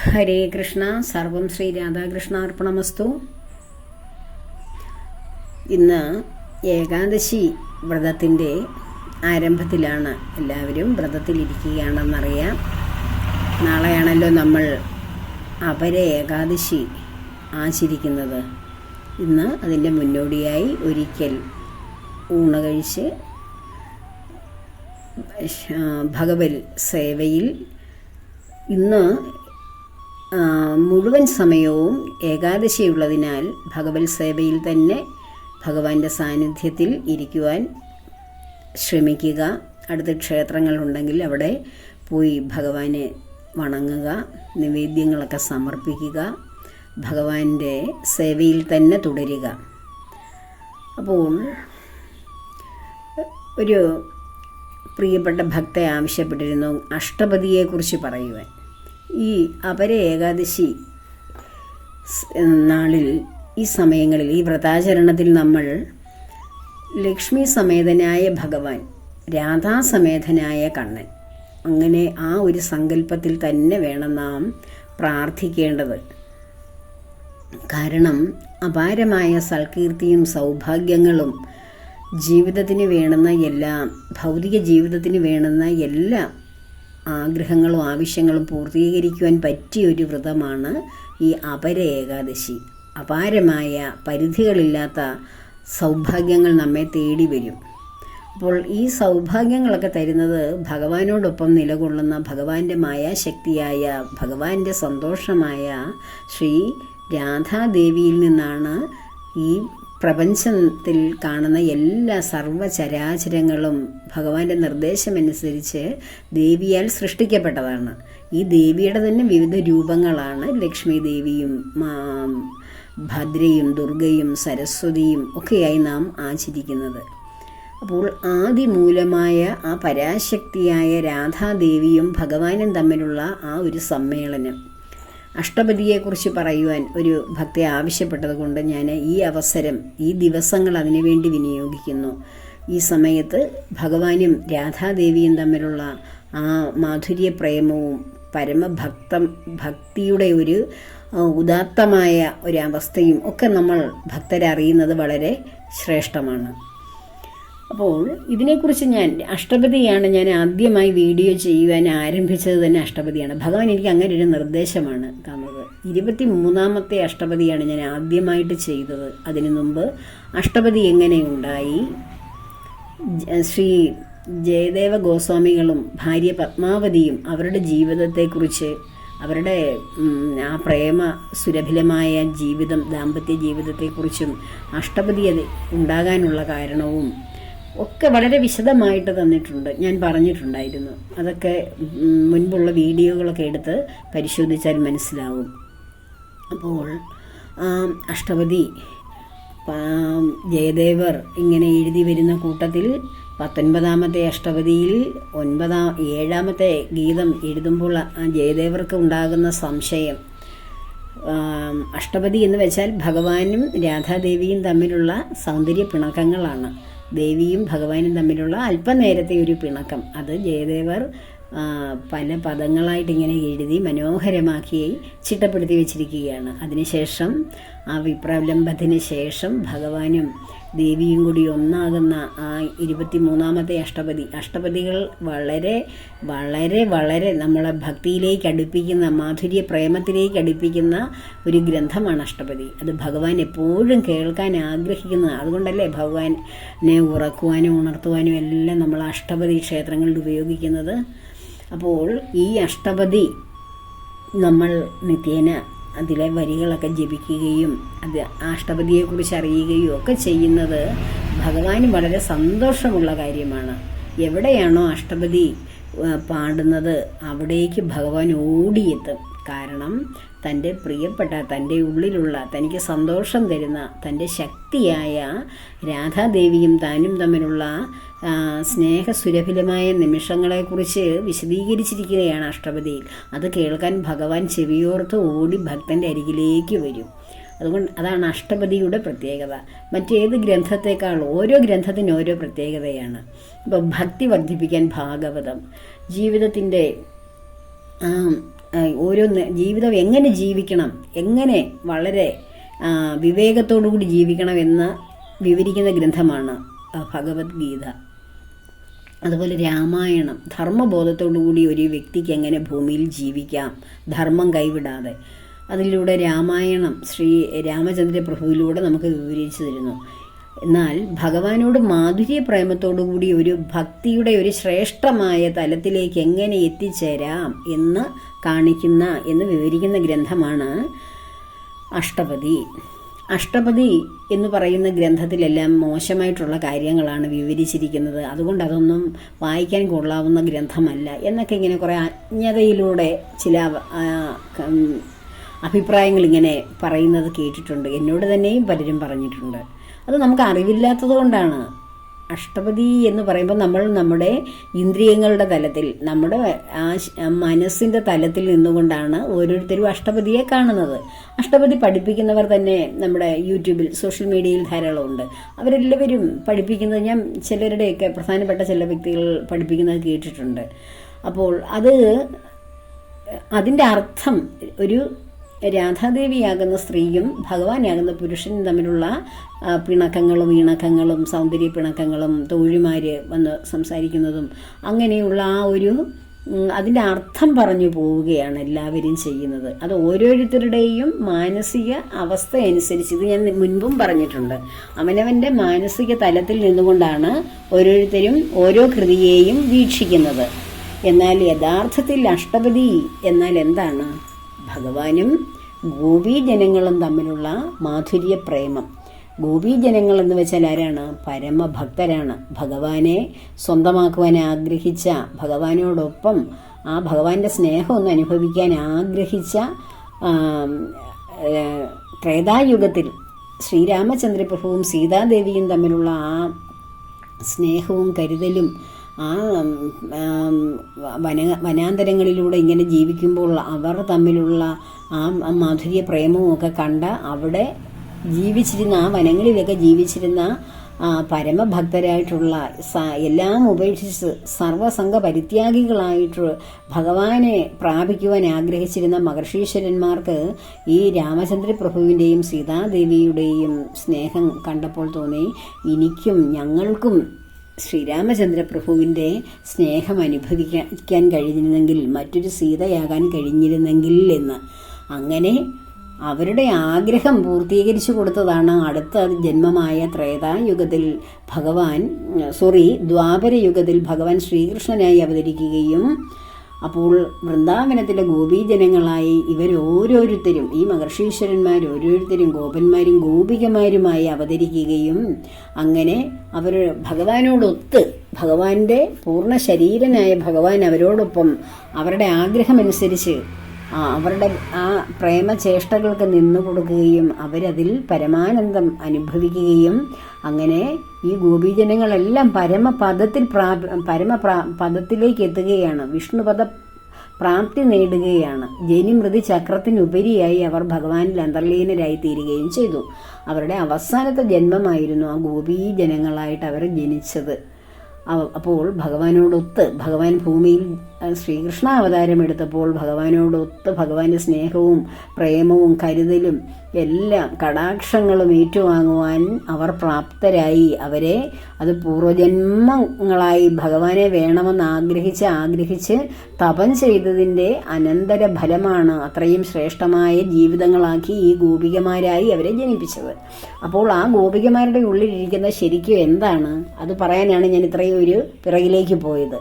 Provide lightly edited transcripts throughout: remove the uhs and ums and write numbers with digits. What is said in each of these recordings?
ഹരേ കൃഷ്ണ. സർവം ശ്രീ രാധാകൃഷ്ണാർപ്പണമസ്തു. ഇന്ന് ഏകാദശി വ്രതത്തിൻ്റെ ആരംഭത്തിലാണ്. എല്ലാവരും വ്രതത്തിലിരിക്കുകയാണെന്നറിയാം. നാളെയാണല്ലോ നമ്മൾ അപര ഏകാദശി ആചരിക്കുന്നത്. ഇന്ന് അതിൻ്റെ മുന്നോടിയായി ഒരിക്കൽ ഊണ് കഴിച്ച് ഭഗവത് സേവയിൽ ഇന്ന് മുഴുവൻ സമയവും ഏകാദശിയുള്ളതിനാൽ ഭഗവത് സേവയിൽ തന്നെ ഭഗവാന്റെ സാന്നിധ്യത്തിൽ ഇരിക്കുവാൻ ശ്രമിക്കുക. അടുത്ത ക്ഷേത്രങ്ങളുണ്ടെങ്കിൽ അവിടെ പോയി ഭഗവാനെ വണങ്ങുക, നിവേദ്യങ്ങളൊക്കെ സമർപ്പിക്കുക, ഭഗവാന്റെ സേവയിൽ തന്നെ തുടരുക. അപ്പോൾ ഒരു പ്രിയപ്പെട്ട ഭക്ത ആവശ്യപ്പെട്ടിരുന്നു അഷ്ടപതിയെക്കുറിച്ച് പറയുവാൻ. ഈ അപര ഏകാദശി നാളിൽ, ഈ സമയങ്ങളിൽ, ഈ വ്രതാചരണത്തിൽ നമ്മൾ ലക്ഷ്മി സമേതനായ ഭഗവാൻ, രാധാസമേതനായ കണ്ണൻ, അങ്ങനെ ആ ഒരു സങ്കല്പത്തിൽ തന്നെ വേണം നാം പ്രാർത്ഥിക്കേണ്ടത്. കാരണം അപാരമായ സൽകീർത്തിയും സൗഭാഗ്യങ്ങളും ജീവിതത്തിന് വേണ്ടുന്ന എല്ലാം, ഭൗതിക ജീവിതത്തിന് വേണ്ടുന്ന എല്ലാ ആഗ്രഹങ്ങളും ആവശ്യങ്ങളും പൂർത്തീകരിക്കുവാൻ പറ്റിയ ഒരു വ്രതമാണ് ഈ അപര ഏകാദശി. അപാരമായ പരിധികളില്ലാത്ത സൗഭാഗ്യങ്ങൾ നമ്മെ തേടി വരും. അപ്പോൾ ഈ സൗഭാഗ്യങ്ങളൊക്കെ തരുന്നത് ഭഗവാനോടൊപ്പം നിലകൊള്ളുന്ന ഭഗവാന്റെ മായാശക്തിയായ, ഭഗവാന്റെ സന്തോഷമായ ശ്രീ രാധാദേവിയിൽ നിന്നാണ്. ഈ പ്രപഞ്ചത്തിൽ കാണുന്ന എല്ലാ സർവ്വചരാചരങ്ങളും ഭഗവാന്റെ നിർദ്ദേശമനുസരിച്ച് ദേവിയാൽ സൃഷ്ടിക്കപ്പെട്ടതാണ്. ഈ ദേവിയുടെ തന്നെ വിവിധ രൂപങ്ങളാണ് ലക്ഷ്മി ദേവിയും ഭദ്രയും ദുർഗയും സരസ്വതിയും ഒക്കെയായി നാം ആചരിക്കുന്നത്. അപ്പോൾ ആദിമൂലമായ ആ പരാശക്തിയായ രാധാദേവിയും ഭഗവാനും തമ്മിലുള്ള ആ ഒരു സമ്മേളനം, അഷ്ടപതിയെക്കുറിച്ച് പറയുവാൻ ഒരു ഭക്തി ആവശ്യപ്പെട്ടത് കൊണ്ട് ഞാൻ ഈ അവസരം, ഈ ദിവസങ്ങൾ അതിനുവേണ്ടി വിനിയോഗിക്കുന്നു. ഈ സമയത്ത് ഭഗവാനും രാധാദേവിയും തമ്മിലുള്ള ആ മാധുര്യ പ്രേമവും ഭക്തിയുടെ ഒരു ഉദാത്തമായ ഒരവസ്ഥയും ഒക്കെ നമ്മൾ ഭക്തരറിയുന്നത് വളരെ ശ്രേഷ്ഠമാണ്. അപ്പോൾ ഇതിനെക്കുറിച്ച് അഷ്ടപതിയാണ് ഞാൻ ആദ്യമായി വീഡിയോ ചെയ്യുവാൻ ആരംഭിച്ചത് തന്നെ അഷ്ടപതിയാണ്. ഭഗവാൻ എനിക്ക് അങ്ങനെ ഒരു നിർദ്ദേശമാണ് തന്നത്. 23ാമത്തെ അഷ്ടപതിയാണ് ഞാൻ ആദ്യമായിട്ട് ചെയ്തത്. അതിനു മുമ്പ് അഷ്ടപതി എങ്ങനെയുണ്ടായി, ശ്രീ ജയദേവ ഗോസ്വാമികളും ഭാര്യ പത്മാവതിയും അവരുടെ ജീവിതത്തെക്കുറിച്ച്, അവരുടെ ആ പ്രേമ സുരഭിലമായ ജീവിതം, ദാമ്പത്യ ജീവിതത്തെക്കുറിച്ചും അഷ്ടപതി ഉണ്ടാകാനുള്ള കാരണവും ഒക്കെ വളരെ വിശദമായിട്ട് തന്നിട്ടുണ്ട്. ഞാൻ പറഞ്ഞിട്ടുണ്ടായിരുന്നു. അതൊക്കെ മുൻപുള്ള വീഡിയോകളൊക്കെ എടുത്ത് പരിശോധിച്ചാൽ മനസ്സിലാവും. അപ്പോൾ അഷ്ടപതി ജയദേവർ ഇങ്ങനെ എഴുതി വരുന്ന കൂട്ടത്തിൽ 19ാമത്തെ അഷ്ടപതിയിൽ 7ാമത്തെ ഗീതം എഴുതുമ്പോൾ ജയദേവർക്ക് ഉണ്ടാകുന്ന സംശയം, അഷ്ടപതി എന്ന് വെച്ചാൽ ഭഗവാനും രാധാദേവിയും തമ്മിലുള്ള സൗന്ദര്യ പിണക്കങ്ങളാണ്. ദേവിയും ഭഗവാനും തമ്മിലുള്ള അല്പനേരത്തെ ഒരു പിണക്കം, അത് ജയദേവർ പല പദങ്ങളായിട്ട് ഇങ്ങനെ എഴുതി മനോഹരമാക്കി ചിട്ടപ്പെടുത്തി വച്ചിരിക്കുകയാണ്. അതിനുശേഷം ആ വിപ്രലംബത്തിന് ശേഷം ഭഗവാനും ദേവിയും കൂടി ഒന്നാകുന്ന ആ 23ാമത്തെ അഷ്ടപതികൾ വളരെ വളരെ വളരെ നമ്മളെ ഭക്തിയിലേക്ക് അടുപ്പിക്കുന്ന, മാധുര്യ പ്രേമത്തിലേക്ക് അടുപ്പിക്കുന്ന ഒരു ഗ്രന്ഥമാണ് അഷ്ടപതി. അത് ഭഗവാൻ എപ്പോഴും കേൾക്കാൻ ആഗ്രഹിക്കുന്ന, അതുകൊണ്ടല്ലേ ഭഗവാനെ ഉറക്കുവാനും ഉണർത്തുവാനും എല്ലാം നമ്മൾ അഷ്ടപതി ക്ഷേത്രങ്ങളിൽ ഉപയോഗിക്കുന്നത്. അപ്പോൾ ഈ അഷ്ടപതി നമ്മൾ നിത്യേന അതിലെ വരികളൊക്കെ ജപിക്കുകയും അത് അഷ്ടപതിയെക്കുറിച്ച് അറിയുകയും ഒക്കെ ചെയ്യുന്നത് ഭഗവാന് വളരെ സന്തോഷമുള്ള കാര്യമാണ്. എവിടെയാണോ അഷ്ടപതി പാടുന്നത് അവിടേക്ക് ഭഗവാൻ ഓടിയെത്തും. കാരണം തൻ്റെ പ്രിയപ്പെട്ട, തൻ്റെ ഉള്ളിലുള്ള, തനിക്ക് സന്തോഷം തരുന്ന തൻ്റെ ശക്തിയായ രാധാദേവിയും താനും തമ്മിലുള്ള സ്നേഹസുരഭിലമായ നിമിഷങ്ങളെക്കുറിച്ച് വിശദീകരിച്ചിരിക്കുകയാണ് അഷ്ടപതിയിൽ. അത് കേൾക്കാൻ ഭഗവാൻ ചെവിയോർത്ത് ഓടി ഭക്തൻ്റെ അരികിലേക്ക് വരും. അതാണ് അഷ്ടപതിയുടെ പ്രത്യേകത. മറ്റേത് ഗ്രന്ഥത്തെക്കാൾ ഓരോ ഗ്രന്ഥത്തിന് ഓരോ പ്രത്യേകതയാണ്. ഇപ്പോൾ ഭക്തി വർദ്ധിപ്പിക്കാൻ ഭാഗവതം, ജീവിതത്തിൻ്റെ ഓരോ ജീവിതം എങ്ങനെ ജീവിക്കണം, എങ്ങനെ വളരെ വിവേകത്തോടു കൂടി ജീവിക്കണമെന്ന് വിവരിക്കുന്ന ഗ്രന്ഥമാണ് ഭഗവത്ഗീത. അതുപോലെ രാമായണം ധർമ്മബോധത്തോടു കൂടി ഒരു വ്യക്തിക്ക് എങ്ങനെ ഭൂമിയിൽ ജീവിക്കാം ധർമ്മം കൈവിടാതെ, അതിലൂടെ രാമായണം ശ്രീ രാമചന്ദ്ര പ്രഭുവിലൂടെ നമുക്ക് വിവരിച്ചു തരുന്നു. എന്നാൽ ഭഗവാനോട് മാധുര്യ പ്രേമത്തോടു കൂടി ഒരു ഭക്തിയുടെ ഒരു ശ്രേഷ്ഠമായ തലത്തിലേക്ക് എങ്ങനെ എത്തിച്ചേരാം എന്ന് വിവരിക്കുന്ന ഗ്രന്ഥമാണ് അഷ്ടപതി. അഷ്ടപതി എന്ന് പറയുന്ന ഗ്രന്ഥത്തിലെല്ലാം മോശമായിട്ടുള്ള കാര്യങ്ങളാണ് വിവരിച്ചിരിക്കുന്നത്. അതുകൊണ്ട് അതൊന്നും വായിക്കാൻ കൊള്ളാവുന്ന ഗ്രന്ഥമല്ല എന്നൊക്കെ ഇങ്ങനെ കുറേ അജ്ഞതയിലൂടെ ചില അഭിപ്രായങ്ങൾ ഇങ്ങനെ പറയുന്നത് കേട്ടിട്ടുണ്ട്. എന്നോട് തന്നെയും പലരും പറഞ്ഞിട്ടുണ്ട്. അത് നമുക്ക് അറിവില്ലാത്തത് കൊണ്ടാണ്. അഷ്ടപതി എന്ന് പറയുമ്പോൾ നമ്മൾ നമ്മുടെ ഇന്ദ്രിയങ്ങളുടെ തലത്തിൽ, നമ്മുടെ മനസ്സിൻ്റെ തലത്തിൽ നിന്നുകൊണ്ടാണ് ഓരോരുത്തരും അഷ്ടപതിയെ കാണുന്നത്. അഷ്ടപതി പഠിപ്പിക്കുന്നവർ തന്നെ നമ്മുടെ യൂട്യൂബിൽ സോഷ്യൽ മീഡിയയിൽ ധാരാളമുണ്ട്. അവരെല്ലാവരും പഠിപ്പിക്കുന്നത് ഞാൻ ചിലരുടെയൊക്കെ പ്രധാനപ്പെട്ട ചില വ്യക്തികൾ പഠിപ്പിക്കുന്നത് കേട്ടിട്ടുണ്ട്. അപ്പോൾ അതിൻ്റെ അർത്ഥം ഒരു രാധാദേവിയാകുന്ന സ്ത്രീയും ഭഗവാനാകുന്ന പുരുഷനും തമ്മിലുള്ള പിണക്കങ്ങളും ഇണക്കങ്ങളും സൗന്ദര്യ പിണക്കങ്ങളും തോഴിമാർ വന്ന് സംസാരിക്കുന്നതും അങ്ങനെയുള്ള അതിൻ്റെ അർത്ഥം പറഞ്ഞു പോവുകയാണ് എല്ലാവരും ചെയ്യുന്നത്. അത് ഓരോരുത്തരുടെയും മാനസിക അവസ്ഥ അനുസരിച്ച്, ഇത് ഞാൻ മുൻപും പറഞ്ഞിട്ടുണ്ട്, അവനവൻ്റെ മാനസിക തലത്തിൽ നിന്നുകൊണ്ടാണ് ഓരോരുത്തരും ഓരോ കൃതിയെയും വീക്ഷിക്കുന്നത്. എന്നാൽ യഥാർത്ഥത്തിൽ അഷ്ടപതി എന്നാൽ എന്താണ്? ഭഗവാനും ഗോപീജനങ്ങളും തമ്മിലുള്ള മാധുര്യ പ്രേമം. ഗോപീജനങ്ങൾ എന്ന് വെച്ചാൽ ആരാണ്? പരമഭക്തരാണ്. ഭഗവാനെ സ്വന്തമാക്കുവാൻ ആഗ്രഹിച്ച, ഭഗവാനോടൊപ്പം ആ ഭഗവാന്റെ സ്നേഹം ഒന്ന് അനുഭവിക്കാൻ ആഗ്രഹിച്ച ത്രേതായുഗത്തിൽ ശ്രീരാമചന്ദ്രപ്രഭുവും സീതാദേവിയും തമ്മിലുള്ള ആ സ്നേഹവും കരുതലും ആ വനാന്തരങ്ങളിലൂടെ ഇങ്ങനെ ജീവിക്കുമ്പോൾ അവർ തമ്മിലുള്ള ആ മാധുര്യ പ്രേമവും ഒക്കെ കണ്ട അവിടെ ജീവിച്ചിരുന്ന, ആ വനങ്ങളിലൊക്കെ ജീവിച്ചിരുന്ന പരമഭക്തരായിട്ടുള്ള എല്ലാം ഉപേക്ഷിച്ച് സർവസംഘ പരിത്യാഗികളായിട്ട് ഭഗവാനെ പ്രാപിക്കുവാൻ ആഗ്രഹിച്ചിരുന്ന മഹർഷീശ്വരന്മാർക്ക് ഈ രാമചന്ദ്ര പ്രഭുവിൻ്റെയും സീതാദേവിയുടെയും സ്നേഹം കണ്ടപ്പോൾ തോന്നി, ഞങ്ങൾക്കും ശ്രീരാമചന്ദ്ര പ്രഭുവിൻ്റെ സ്നേഹം അനുഭവിക്കാൻ കഴിഞ്ഞിരുന്നെങ്കിൽ, മറ്റൊരു സീതയാകാൻ കഴിഞ്ഞിരുന്നെങ്കിൽ എന്ന്. അങ്ങനെ അവരുടെ ആഗ്രഹം പൂർത്തീകരിച്ചു കൊടുത്തതാണ് അടുത്ത ജന്മമായ ത്രേതായുഗത്തിൽ ദ്വാപരയുഗത്തിൽ ഭഗവാൻ ശ്രീകൃഷ്ണനായി അവതരിക്കുകയും അപ്പോൾ വൃന്ദാവനത്തിലെ ഗോപീജനങ്ങളായി ഇവരോരോരുത്തരും, ഈ മഹർഷീശ്വരന്മാർ ഓരോരുത്തരും ഗോപന്മാരും ഗോപികമാരുമായി അവതരിക്കുകയും അങ്ങനെ അവർ ഭഗവാനോടൊത്ത്, ഭഗവാന്റെ പൂർണ്ണ ശരീരനായ ഭഗവാൻ അവരോടൊപ്പം അവരുടെ ആഗ്രഹമനുസരിച്ച് അവരുടെ ആ പ്രേമചേഷ്ടകൾക്ക് നിന്നു കൊടുക്കുകയും അവരതിൽ പരമാനന്ദം അനുഭവിക്കുകയും അങ്ങനെ ഈ ഗോപീജനങ്ങളെല്ലാം പരമപദത്തിലേക്ക് എത്തുകയാണ്, വിഷ്ണുപദ പ്രാപ്തി നേടുകയാണ്. ജനിമൃതി ചക്രത്തിനുപരിയായി അവർ ഭഗവാനിൽ അന്തർലീനരായി തീരുകയും ചെയ്തു. അവരുടെ അവസാനത്തെ ജന്മമായിരുന്നു ആ ഗോപീജനങ്ങളായിട്ട് അവർ ജനിച്ചത്. അപ്പോൾ ഭഗവാനോടൊത്ത്, ഭഗവാൻ ഭൂമിയിൽ ശ്രീകൃഷ്ണ അവതാരം എടുത്തപ്പോൾ ഭഗവാനോടൊത്ത് ഭഗവാന്റെ സ്നേഹവും പ്രേമവും കരുതലും എല്ലാം കടാക്ഷങ്ങളും ഏറ്റുവാങ്ങുവാൻ അവർ പ്രാപ്തരായി. അവരെ അത് പൂർവജന്മങ്ങളായി ഭഗവാനെ വേണമെന്ന് ആഗ്രഹിച്ച് തപം ചെയ്തതിൻ്റെ അനന്തര ഫലമാണ് അത്രയും ശ്രേഷ്ഠമായ ജീവിതങ്ങളാക്കി ഈ ഗോപികമാരായി അവരെ ജനിപ്പിച്ചത്. അപ്പോൾ ആ ഗോപികമാരുടെ ഉള്ളിലിരിക്കുന്ന ശരിക്കും എന്താണ്? അത് പറയാനാണ് ഞാൻ ഇത്രയും ഒരു പിറകിലേക്ക് പോയത്.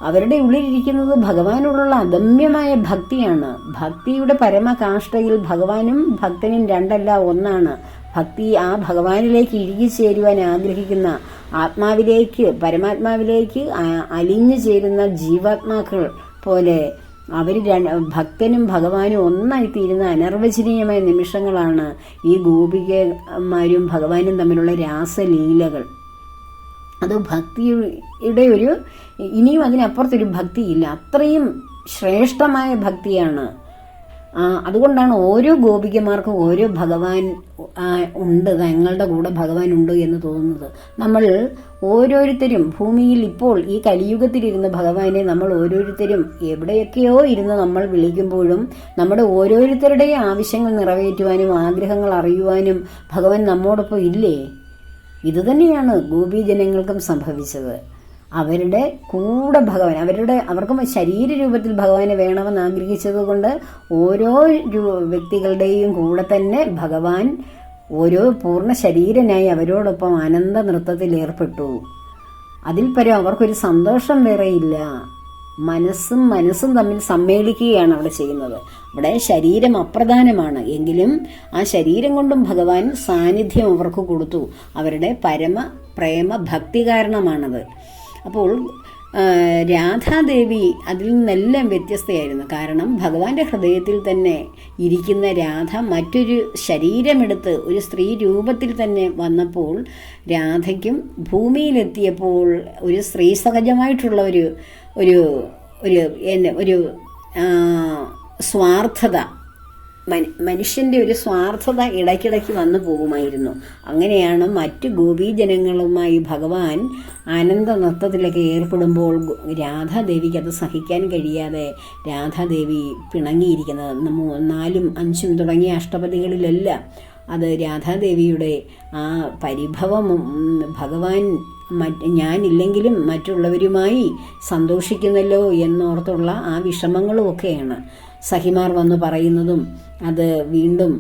അവരുടെ ഉള്ളിലിരിക്കുന്നത് ഭഗവാനോടുള്ള അദമ്യമായ ഭക്തിയാണ്. ഭക്തിയുടെ പരമകാഷ്ഠയിൽ ഭഗവാനും ഭക്തനും രണ്ടല്ല ഒന്നാണ്. ഭക്തി ആ ഭഗവാനിലേക്ക് ഇഴുകിച്ചേരുവാൻ ആഗ്രഹിക്കുന്ന ആത്മാവിലേക്ക്, പരമാത്മാവിലേക്ക് അലിഞ്ഞു ചേരുന്ന ജീവാത്മാക്കൾ പോലെ അവർ ഭക്തനും ഭഗവാനും ഒന്നായിത്തീരുന്ന അനർവചനീയമായ നിമിഷങ്ങളാണ് ഈ ഗോപികമാരും ഭഗവാനും തമ്മിലുള്ള രാസലീലകൾ. അത് ഭക്തിയുടെ ഇനിയും അതിനപ്പുറത്തൊരു ഭക്തിയില്ല. അത്രയും ശ്രേഷ്ഠമായ ഭക്തിയാണ് അതുകൊണ്ടാണ് ഓരോ ഗോപികമാർക്കും ഓരോ ഭഗവാൻ ഉണ്ട്, തങ്ങളുടെ കൂടെ ഭഗവാൻ ഉണ്ട് എന്ന് തോന്നുന്നത്. നമ്മൾ ഓരോരുത്തരും ഭൂമിയിൽ ഇപ്പോൾ ഈ കലിയുഗത്തിലിരുന്ന് ഭഗവാനെ നമ്മൾ ഓരോരുത്തരും എവിടെയൊക്കെയോ ഇരുന്ന് നമ്മൾ വിളിക്കുമ്പോഴും നമ്മുടെ ഓരോരുത്തരുടെയും ആവശ്യങ്ങൾ നിറവേറ്റുവാനും ആഗ്രഹങ്ങൾ അറിയുവാനും ഭഗവാൻ നമ്മോടൊപ്പം ഇല്ലേ? ഇതുതന്നെയാണ് ഗോപീജനങ്ങൾക്കും സംഭവിച്ചത്. അവരുടെ കൂടെ ഭഗവാൻ അവർക്ക് ശരീരരൂപത്തിൽ ഭഗവാനെ വേണമെന്ന് ആഗ്രഹിച്ചത് കൊണ്ട് ഓരോ വ്യക്തികളുടെയും കൂടെ തന്നെ ഭഗവാൻ ഓരോ പൂർണ്ണ ശരീരനായി അവരോടൊപ്പം ആനന്ദ നൃത്തത്തിൽ ഏർപ്പെട്ടു. അതിൽ പരം അവർക്കൊരു സന്തോഷം വേറെയില്ല. മനസ്സും തമ്മിൽ സമ്മേളിക്കുകയാണ് അവിടെ ചെയ്യുന്നത്. അവിടെ ശരീരം അപ്രധാനമാണ് എങ്കിലും ആ ശരീരം കൊണ്ടും ഭഗവാൻ സാന്നിധ്യം അവർക്ക് കൊടുത്തു. അവരുടെ പരമ പ്രേമ ഭക്തി കാരണമാണത്. അപ്പോൾ രാധാദേവി അതിൽ നിന്നെല്ലാം വ്യത്യസ്തയായിരുന്നു. കാരണം ഭഗവാന്റെ ഹൃദയത്തിൽ തന്നെ ഇരിക്കുന്ന രാധ മറ്റൊരു ശരീരമെടുത്ത് ഒരു സ്ത്രീ രൂപത്തിൽ തന്നെ വന്നപ്പോൾ രാധയ്ക്കും ഭൂമിയിലെത്തിയപ്പോൾ ഒരു സ്ത്രീ സഹജമായിട്ടുള്ള ഒരു സ്വാർത്ഥത, മനുഷ്യന്റെ ഒരു സ്വാർത്ഥത ഇടയ്ക്കിടയ്ക്ക് വന്നു പോകുമായിരുന്നു. അങ്ങനെയാണ് മറ്റു ഗോപീജനങ്ങളുമായി ഭഗവാൻ ആനന്ദ നൃത്തത്തിലൊക്കെ ഏർപ്പെടുമ്പോൾ രാധാദേവിക്ക് അത് സഹിക്കാൻ കഴിയാതെ രാധാദേവി പിണങ്ങിയിരിക്കുന്നത്. 4ഉം 5ഉം തുടങ്ങിയ അഷ്ടപദികളിലെല്ലാം അത് രാധാദേവിയുടെ ആ പരിഭവം ഭഗവാൻ ഞാനില്ലെങ്കിലും മറ്റുള്ളവരുമായി സന്തോഷിക്കുന്നല്ലോ എന്നോർത്തുള്ള ആ വിഷമങ്ങളും ഒക്കെയാണ് സഖിമാർ വന്ന് പറയുന്നതും. അത് വീണ്ടും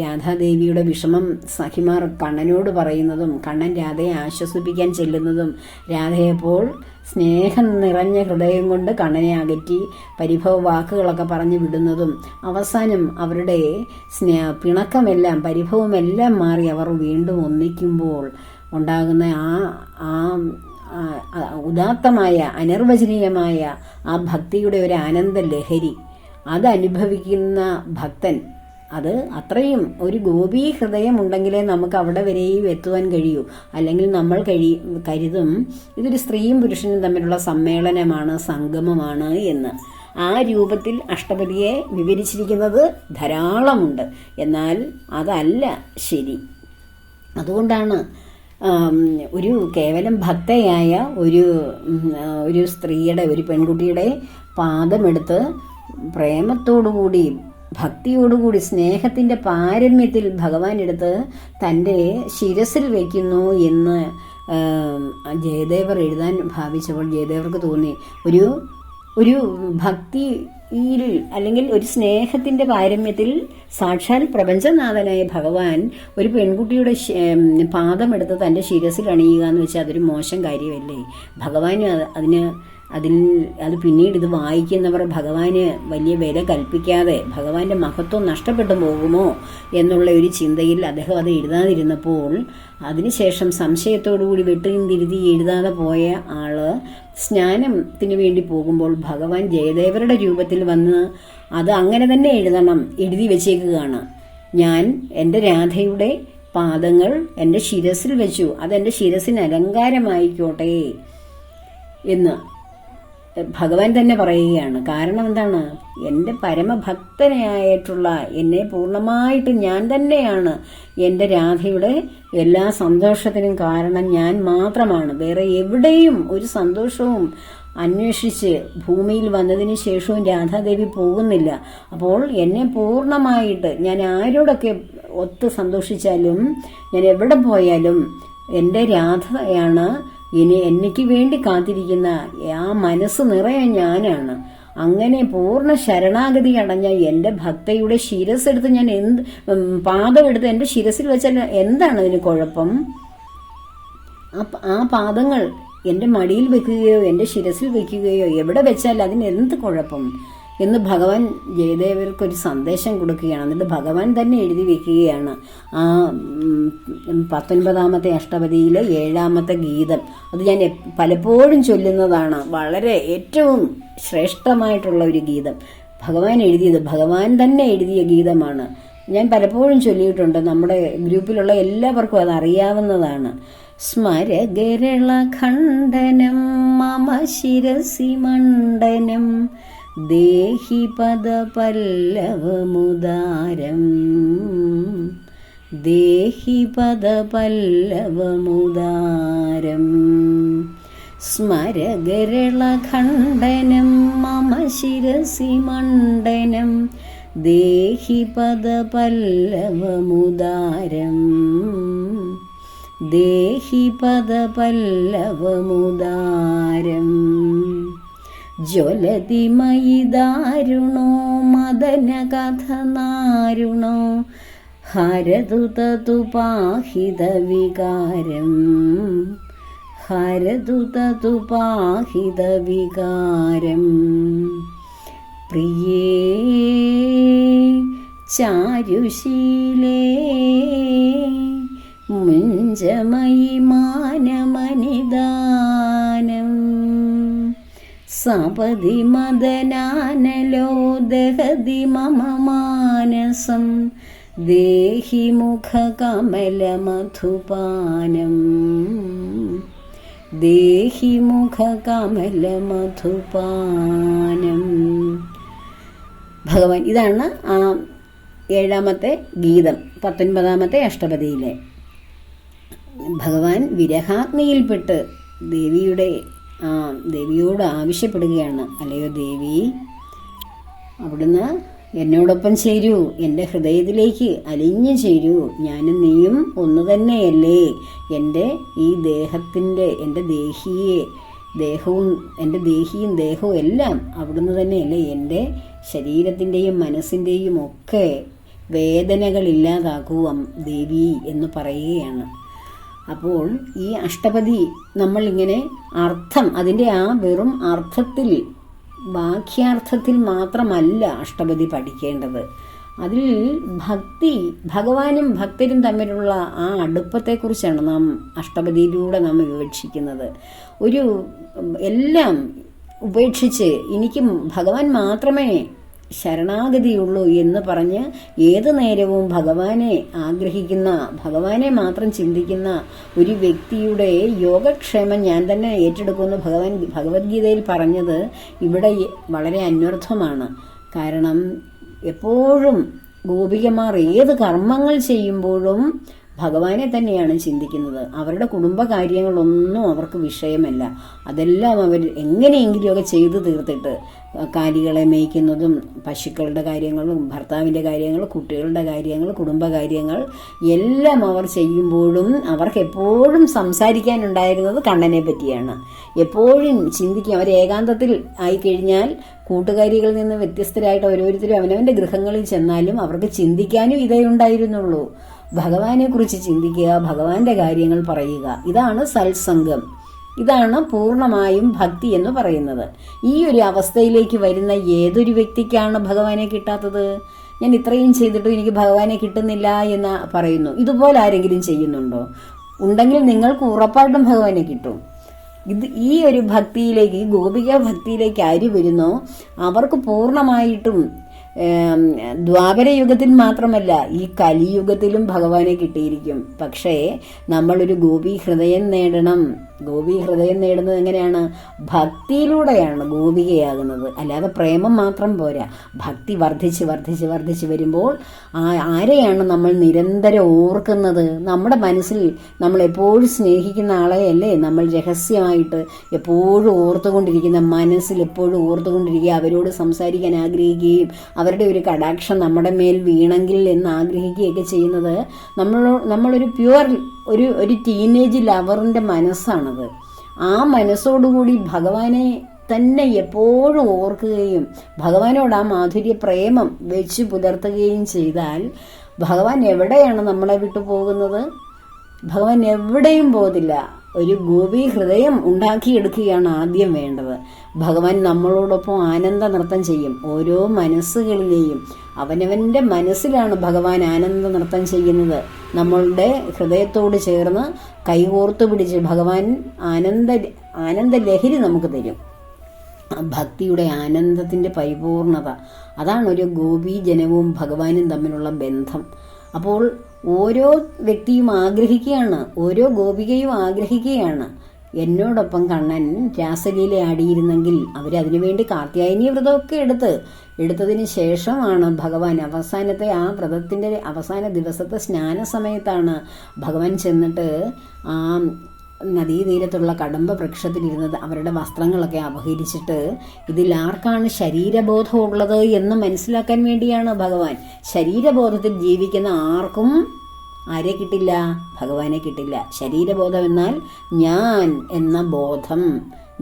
രാധാദേവിയുടെ വിഷമം സഖിമാർ കണ്ണനോട് പറയുന്നതും കണ്ണൻ രാധയെ ആശ്വസിപ്പിക്കാൻ ചെല്ലുന്നതും രാധയെപ്പോൾ സ്നേഹം നിറഞ്ഞ ഹൃദയം കൊണ്ട് കണ്ണനെ അകറ്റി പരിഭവ വാക്കുകളൊക്കെ പറഞ്ഞു വിടുന്നതും അവസാനം അവരുടെ പിണക്കമെല്ലാം പരിഭവമെല്ലാം മാറി അവർ വീണ്ടും ഒന്നിക്കുമ്പോൾ ഉണ്ടാകുന്ന ആ ഉദാത്തമായ അനിർവചനീയമായ ആ ഭക്തിയുടെ ഒരു ആനന്ദ ലഹരി അതനുഭവിക്കുന്ന ഭക്തൻ, അത് അത്രയും ഒരു ഗോപീ ഹൃദയം ഉണ്ടെങ്കിലേ നമുക്ക് അവിടെ വരെയും എത്തുവാൻ കഴിയൂ. അല്ലെങ്കിൽ നമ്മൾ കരുതും ഇതൊരു സ്ത്രീയും പുരുഷനും തമ്മിലുള്ള സമ്മേളനമാണ്, സംഗമമാണ് എന്ന്. ആ രൂപത്തിൽ അഷ്ടപദിയെ വിവരിച്ചിരിക്കുന്നത് ധാരാളമുണ്ട്. എന്നാൽ അതല്ല ശരി. അതുകൊണ്ടാണ് ഒരു കേവലം ഭക്തയായ ഒരു സ്ത്രീയുടെ ഒരു പെൺകുട്ടിയുടെ പാദമെടുത്ത് പ്രേമത്തോടുകൂടി ഭക്തിയോടുകൂടി സ്നേഹത്തിൻ്റെ പാരമ്യത്തിൽ ഭഗവാൻ എടുത്ത് തൻ്റെ ശിരസിൽ വയ്ക്കുന്നു എന്ന് ജയദേവർ എഴുതാൻ ഭാവിച്ചപ്പോൾ ജയദേവർക്ക് തോന്നി ഒരു ഭക്തിയിൽ അല്ലെങ്കിൽ ഒരു സ്നേഹത്തിൻ്റെ പാരമ്യത്തിൽ സാക്ഷാൽ പ്രപഞ്ചനാഥനായ ഭഗവാൻ ഒരു പെൺകുട്ടിയുടെ പാദമെടുത്ത് തൻ്റെ ശിരസിൽ അണിയുക എന്ന് വെച്ചാൽ അതൊരു മോശം കാര്യമല്ലേ? ഭഗവാന് അത് പിന്നീട് ഇത് വായിക്കുന്നവർ ഭഗവാന് വലിയ വില കൽപ്പിക്കാതെ ഭഗവാന്റെ മഹത്വം നഷ്ടപ്പെട്ടു പോകുമോ എന്നുള്ള ഒരു ചിന്തയിൽ അദ്ദേഹം അത് എഴുതാതിരുന്നപ്പോൾ അതിനുശേഷം സംശയത്തോടുകൂടി വെട്ടുതിരുതി എഴുതാതെ പോയ ആള് സ്നാനത്തിന് വേണ്ടി പോകുമ്പോൾ ഭഗവാൻ ജയദേവരുടെ രൂപത്തിൽ വന്ന് അത് അങ്ങനെ തന്നെ എഴുതി വെച്ചേക്കുകയാണ്. ഞാൻ എൻ്റെ രാധയുടെ പാദങ്ങൾ എൻ്റെ ശിരസിൽ വെച്ചു, അതെൻ്റെ ശിരസിന് അലങ്കാരമായിക്കോട്ടെ എന്ന് ഭഗവാൻ തന്നെ പറയുകയാണ്. കാരണം എന്താണ്? എൻ്റെ പരമഭക്തനായിട്ടുള്ള എന്നെ പൂർണ്ണമായിട്ട് ഞാൻ തന്നെയാണ് എൻ്റെ രാധയുടെ എല്ലാ സന്തോഷത്തിനും കാരണം ഞാൻ മാത്രമാണ്. വേറെ എവിടെയും ഒരു സന്തോഷവും അന്വേഷിച്ച് ഭൂമിയിൽ വന്നതിന് ശേഷവും രാധാദേവി പോകുന്നില്ല. അപ്പോൾ എന്നെ പൂർണ്ണമായിട്ട് ഞാൻ ആരോടൊക്കെ ഒത്ത് സന്തോഷിച്ചാലും ഞാൻ എവിടെ പോയാലും എൻ്റെ രാധയാണ് എനിക്ക് വേണ്ടി കാത്തിരിക്കുന്ന ആ മനസ്സ് നിറയെ ഞാനാണ്. അങ്ങനെ പൂർണ്ണ ശരണാഗതി അടഞ്ഞ എൻ്റെ ഭക്തയുടെ ശിരസ്സെടുത്ത് ഞാൻ പാദമെടുത്ത് എൻ്റെ ശിരസിൽ വെച്ചാൽ എന്താണ് അതിന് കുഴപ്പം? ആ പാദങ്ങൾ എൻ്റെ മടിയിൽ വെക്കുകയോ എൻ്റെ ശിരസിൽ വെക്കുകയോ എവിടെ വെച്ചാൽ അതിന് എന്ത് കുഴപ്പം എന്ന് ഭഗവാൻ ജയദേവർക്കൊരു സന്ദേശം കൊടുക്കുകയാണ്. എന്നിട്ട് ഭഗവാൻ തന്നെ എഴുതി വെക്കുകയാണ് ആ 19ാമത്തെ അഷ്ടപദിയിലെ 7ാമത്തെ ഗീതം. അത് ഞാൻ പലപ്പോഴും ചൊല്ലുന്നതാണ്. വളരെ ഏറ്റവും ശ്രേഷ്ഠമായിട്ടുള്ള ഒരു ഗീതം ഭഗവാൻ എഴുതിയത്, ഭഗവാൻ തന്നെ എഴുതിയ ഗീതമാണ്. ഞാൻ പലപ്പോഴും ചൊല്ലിയിട്ടുണ്ട്. നമ്മുടെ ഗ്രൂപ്പിലുള്ള എല്ലാവർക്കും അത് അറിയാവുന്നതാണ്. സ്മരഗരള ഖണ്ഡനം മമ ശിരസി മണ്ഡനം ദേഹി പദപല്ലവമുദാരം ദേഹി പദപല്ലവമുദാരം സ്മരഗരളഖണ്ഡനം മമ ശിരസി മണ്ഡനം ദേഹി പദപല്ലവമുദാരം ദേഹി പദപല്ലവമുദാരം ജ്വലതി മയി ദാരുണോ മദനകഥനാരുണോ ഹരതു തതു പാഹിതവികാരം ഹരതു തതു പാഹിതവികാരം പ്രിയേ ചാരുശീലേ മുഞ്ചമയി മാനമനിദാനം സപദി മദനാനലോ ദഹതി മമ മാനസം ദേഹി മുഖകമലമധുപാനം ദേഹി മുഖകമലമധുപാനം. ഭഗവാൻ ഇതാണ് ആ 7ാമത്തെ ഗീതം 19ാമത്തെ അഷ്ടപദിയിലെ. ഭഗവാൻ വിരഹാഗ്നിയിൽപ്പെട്ട് ദേവിയോട് ആവശ്യപ്പെടുകയാണ്, അല്ലയോ ദേവി, അവിടുന്ന് എന്നോടൊപ്പം ചേരൂ, എൻ്റെ ഹൃദയത്തിലേക്ക് അലിഞ്ഞു ചേരൂ. ഞാനും നീയും ഒന്നു തന്നെയല്ലേ? എൻ്റെ ഈ എൻ്റെ ദേഹിയും ദേഹവും എല്ലാം അവിടുന്ന് തന്നെയല്ലേ? എൻ്റെ ശരീരത്തിൻ്റെയും മനസ്സിൻ്റെയും ഒക്കെ വേദനകൾ ഇല്ലാതാക്കൂ ദേവി എന്ന് പറയുകയാണ്. അപ്പോൾ ഈ അഷ്ടപതി നമ്മളിങ്ങനെ അർത്ഥം, അതിൻ്റെ ആ വെറും അർത്ഥത്തിൽ, വാക്യാർത്ഥത്തിൽ മാത്രമല്ല അഷ്ടപതി പഠിക്കേണ്ടത്. അതിൽ ഭഗവാനും ഭക്തരും തമ്മിലുള്ള ആ അടുപ്പത്തെക്കുറിച്ചാണ് നാം അഷ്ടപതിയിലൂടെ നാം വിവക്ഷിക്കുന്നത്. എല്ലാം ഉപേക്ഷിച്ച് എനിക്ക് ഭഗവാൻ മാത്രമേ ശരണാഗതിയുള്ളൂ എന്ന് പറഞ്ഞ് ഏതു നേരവും ഭഗവാനെ ആഗ്രഹിക്കുന്ന, ഭഗവാനെ മാത്രം ചിന്തിക്കുന്ന ഒരു വ്യക്തിയുടെ യോഗക്ഷേമം ഞാൻ തന്നെ ഏറ്റെടുക്കുമെന്ന് ഭഗവാൻ ഭഗവത്ഗീതയിൽ പറഞ്ഞത് ഇവിടെ വളരെ അന്വർത്ഥമാണ്. കാരണം എപ്പോഴും ഗോപികമാർ ഏത് കർമ്മങ്ങൾ ചെയ്യുമ്പോഴും ഭഗവാനെ തന്നെയാണ് ചിന്തിക്കുന്നത്. അവരുടെ കുടുംബകാര്യങ്ങളൊന്നും അവർക്ക് വിഷയമല്ല. അതെല്ലാം അവർ എങ്ങനെയെങ്കിലുമൊക്കെ ചെയ്തു തീർത്തിട്ട്, കാലികളെ മേയ്ക്കുന്നതും പശുക്കളുടെ കാര്യങ്ങളും ഭർത്താവിൻ്റെ കാര്യങ്ങൾ, കുട്ടികളുടെ കാര്യങ്ങൾ, കുടുംബകാര്യങ്ങൾ എല്ലാം അവർ ചെയ്യുമ്പോഴും അവർക്ക് എപ്പോഴും സംസാരിക്കാനുണ്ടായിരുന്നത് കണ്ണനെ പറ്റിയാണ്. എപ്പോഴും ചിന്തിക്കും. അവർ ഏകാന്തത്തിൽ ആയിക്കഴിഞ്ഞാൽ കൂട്ടുകാരികളിൽ നിന്ന് വ്യത്യസ്തരായിട്ട് ഓരോരുത്തരും അവനവൻ്റെ ഗൃഹങ്ങളിൽ ചെന്നാലും അവർക്ക് ചിന്തിക്കാനും ഇതേ ഉണ്ടായിരുന്നുള്ളൂ. ഭഗവാനെ കുറിച്ച് ചിന്തിക്കുക, ഭഗവാന്റെ കാര്യങ്ങൾ പറയുക. ഇതാണ് സത്സംഗം. ഇതാണ് പൂർണ്ണമായും ഭക്തി എന്ന് പറയുന്നത്. ഈ ഒരു അവസ്ഥയിലേക്ക് വരുന്ന ഏതൊരു വ്യക്തിക്കാണ് ഭഗവാനെ കിട്ടാത്തത്? ഞാൻ ഇത്രയും ചെയ്തിട്ടും എനിക്ക് ഭഗവാനെ കിട്ടുന്നില്ല എന്ന് പറയുന്നു. ഇതുപോലെ ആരെങ്കിലും ചെയ്യുന്നുണ്ടോ? ഉണ്ടെങ്കിൽ നിങ്ങൾക്ക് ഉറപ്പായിട്ടും ഭഗവാനെ കിട്ടും. ഈ ഒരു ഭക്തിയിലേക്ക്, ഈ ഗോപിക ഭക്തിയിലേക്ക് ആര് വരുന്നോ അവർക്ക് പൂർണ്ണമായിട്ടും ദ്വാപരയുഗത്തിൽ മാത്രമല്ല ഈ കലിയുഗത്തിലും ഭഗവാനെ കിട്ടിയിരിക്കും. പക്ഷേ നമ്മളൊരു ഗോപി ഹൃദയം നേടണം. ഗോപി ഹൃദയം നേടുന്നത് എങ്ങനെയാണ്? ഭക്തിയിലൂടെയാണ് ഗോപികയാകുന്നത്. അല്ലാതെ പ്രേമം മാത്രം പോരാ. ഭക്തി വർദ്ധിച്ച് വർദ്ധിച്ച് വർദ്ധിച്ച് വരുമ്പോൾ ആരെയാണ് നമ്മൾ നിരന്തരം ഓർക്കുന്നത്? നമ്മുടെ മനസ്സിൽ നമ്മൾ എപ്പോഴും സ്നേഹിക്കുന്ന ആളെയല്ലേ നമ്മൾ രഹസ്യമായിട്ട് എപ്പോഴും ഓർത്തുകൊണ്ടിരിക്കുന്ന, മനസ്സിൽ എപ്പോഴും ഓർത്തുകൊണ്ടിരിക്കുക, അവരോട് സംസാരിക്കാൻ ആഗ്രഹിക്കുകയും അവരുടെ ഒരു കടാക്ഷം നമ്മുടെ മേൽ വീണെങ്കിൽ എന്ന് ആഗ്രഹിക്കുകയൊക്കെ ചെയ്യുന്നത് നമ്മളൊരു പ്യുവർ ഒരു ടീനേജ് ലവറിൻ്റെ മനസ്സാണത്. ആ മനസ്സോടുകൂടി ഭഗവാനെ തന്നെ എപ്പോഴും ഓർക്കുകയും ഭഗവാനോട് ആ മാധുര്യ പ്രേമം വെച്ച് പുലർത്തുകയും ചെയ്താൽ ഭഗവാൻ എവിടെയാണ് നമ്മളെ വിട്ടു പോകുന്നത്? ഭഗവാൻ എവിടെയും പോകത്തില്ല. ഒരു ഗോപി ഹൃദയം ഉണ്ടാക്കിയെടുക്കുകയാണ് ആദ്യം വേണ്ടത്. ഭഗവാൻ നമ്മളോടൊപ്പം ആനന്ദ നൃത്തം ചെയ്യും. ഓരോ മനസ്സുകളിലെയും അവനവൻ്റെ മനസ്സിലാണ് ഭഗവാൻ ആനന്ദ നൃത്തം ചെയ്യുന്നത്. നമ്മളുടെ ഹൃദയത്തോട് ചേർന്ന് കൈകോർത്ത് പിടിച്ച് ഭഗവാൻ ആനന്ദ ലഹരി നമുക്ക് തരും. ഭക്തിയുടെ ആനന്ദത്തിൻ്റെ പരിപൂർണത, അതാണ് ഒരു ഗോപീജനവും ഭഗവാനും തമ്മിലുള്ള ബന്ധം. അപ്പോൾ ഓരോ വ്യക്തിയും ആഗ്രഹിക്കുകയാണ്, ഓരോ ഗോപികയും ആഗ്രഹിക്കുകയാണ് എന്നോടൊപ്പം കണ്ണൻ രാസലീല ആടിയിരുന്നെങ്കിൽ അവരതിനു വേണ്ടി കാർത്യായനി വ്രതമൊക്കെ എടുത്തതിന് ശേഷമാണ് ഭഗവാൻ അവസാനത്തെ ആ വ്രതത്തിൻ്റെ അവസാന ദിവസത്തെ സ്നാന സമയത്താണ് ഭഗവാൻ ചെന്നിട്ട് ആ നദീതീരത്തുള്ള കടമ്പ വൃക്ഷത്തിലിരുന്നത് അവരുടെ വസ്ത്രങ്ങളൊക്കെ അപഹരിച്ചിട്ട് ഇതിൽ ആർക്കാണ് ശരീരബോധമുള്ളത് എന്ന് മനസ്സിലാക്കാൻ വേണ്ടിയാണ് ഭഗവാൻ. ശരീരബോധത്തിൽ ജീവിക്കുന്ന ആർക്കും ആരെ കിട്ടില്ല? ഭഗവാനെ കിട്ടില്ല. ശരീരബോധം എന്നാൽ ഞാൻ എന്ന ബോധം.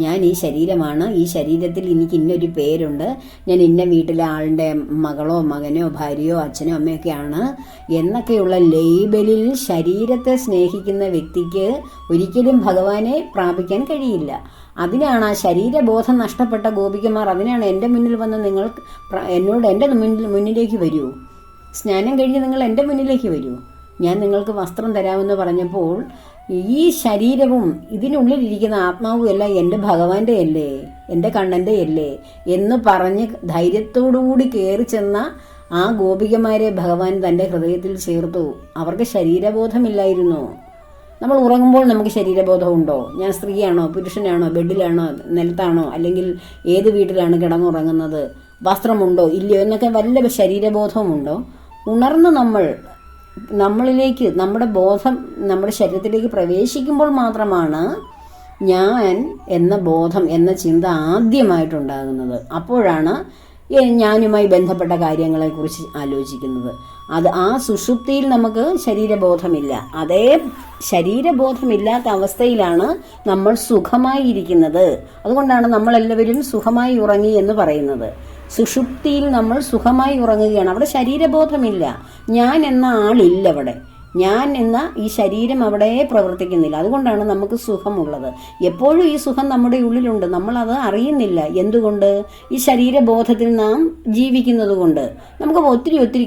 ഞാൻ ഈ ശരീരമാണ്, ഈ ശരീരത്തിൽ എനിക്ക് ഇന്നൊരു പേരുണ്ട്, ഞാൻ ഇന്ന വീട്ടിലെ ആളുടെ മകളോ മകനോ ഭാര്യയോ അച്ഛനോ അമ്മയൊക്കെയാണ് എന്നൊക്കെയുള്ള ലേബലിൽ ശരീരത്തെ സ്നേഹിക്കുന്ന വ്യക്തിക്ക് ഒരിക്കലും ഭഗവാനെ പ്രാപിക്കാൻ കഴിയില്ല. അതിനാണ് ആ ശരീരബോധം നഷ്ടപ്പെട്ട ഗോപികമാർ, അതിനാണ് എൻ്റെ മുന്നിൽ വന്ന് നിങ്ങൾ എന്നോട് എൻ്റെ മുന്നിലേക്ക് വരൂ, സ്നാനം കഴിഞ്ഞ് നിങ്ങൾ എൻ്റെ മുന്നിലേക്ക് വരൂ, ഞാൻ നിങ്ങൾക്ക് വസ്ത്രം തരാമെന്ന് പറഞ്ഞപ്പോൾ ഈ ശരീരവും ഇതിനുള്ളിലിരിക്കുന്ന ആത്മാവും എല്ലാം എൻ്റെ ഭഗവാന്റെ അല്ലേ, എൻ്റെ കണ്ണൻ്റെ അല്ലേ എന്ന് പറഞ്ഞ് ധൈര്യത്തോടുകൂടി കയറി ചെന്ന ആ ഗോപികമാരെ ഭഗവാൻ തൻ്റെ ഹൃദയത്തിൽ ചേർത്തു. അവർക്ക് ശരീരബോധമില്ലായിരുന്നു. നമ്മൾ ഉറങ്ങുമ്പോൾ നമുക്ക് ശരീരബോധമുണ്ടോ? ഞാൻ സ്ത്രീയാണോ പുരുഷനാണോ, ബെഡിലാണോ നിലത്താണോ, അല്ലെങ്കിൽ ഏത് വീട്ടിലാണ് കിടന്നുറങ്ങുന്നത്, വസ്ത്രമുണ്ടോ ഇല്ലയോ എന്നൊക്കെ വല്ല ശരീരബോധവുമുണ്ടോ? ഉണർന്ന് നമ്മളിലേക്ക് നമ്മുടെ ബോധം നമ്മുടെ ശരീരത്തിലേക്ക് പ്രവേശിക്കുമ്പോൾ മാത്രമാണ് ഞാൻ എന്ന ബോധം എന്ന ചിന്ത ആദ്യമായിട്ടുണ്ടാകുന്നത്. അപ്പോഴാണ് ഞാനുമായി ബന്ധപ്പെട്ട കാര്യങ്ങളെക്കുറിച്ച് ആലോചിക്കുന്നത്. ആ സുഷുപ്തിയിൽ നമുക്ക് ശരീരബോധമില്ല. അതേ ശരീരബോധമില്ലാത്ത അവസ്ഥയിലാണ് നമ്മൾ സുഖമായി ഇരിക്കുന്നത്. അതുകൊണ്ടാണ് നമ്മളെല്ലാവരും സുഖമായി ഉറങ്ങി എന്ന് പറയുന്നത്. സുഷുപ്തിയിൽ നമ്മൾ സുഖമായി ഉറങ്ങുകയാണ്. അവിടെ ശരീരബോധമില്ല. ഞാൻ എന്ന ആളില്ല അവിടെ. ഞാൻ എന്ന ഈ ശരീരം അവിടെ പ്രവർത്തിക്കുന്നില്ല. അതുകൊണ്ടാണ് നമുക്ക് സുഖമുള്ളത്. എപ്പോഴും ഈ സുഖം നമ്മുടെ ഉള്ളിലുണ്ട്, നമ്മളത് അറിയുന്നില്ല. എന്തുകൊണ്ട്? ഈ ശരീരബോധത്തിൽ നാം ജീവിക്കുന്നത് കൊണ്ട്. നമുക്ക് ഒത്തിരി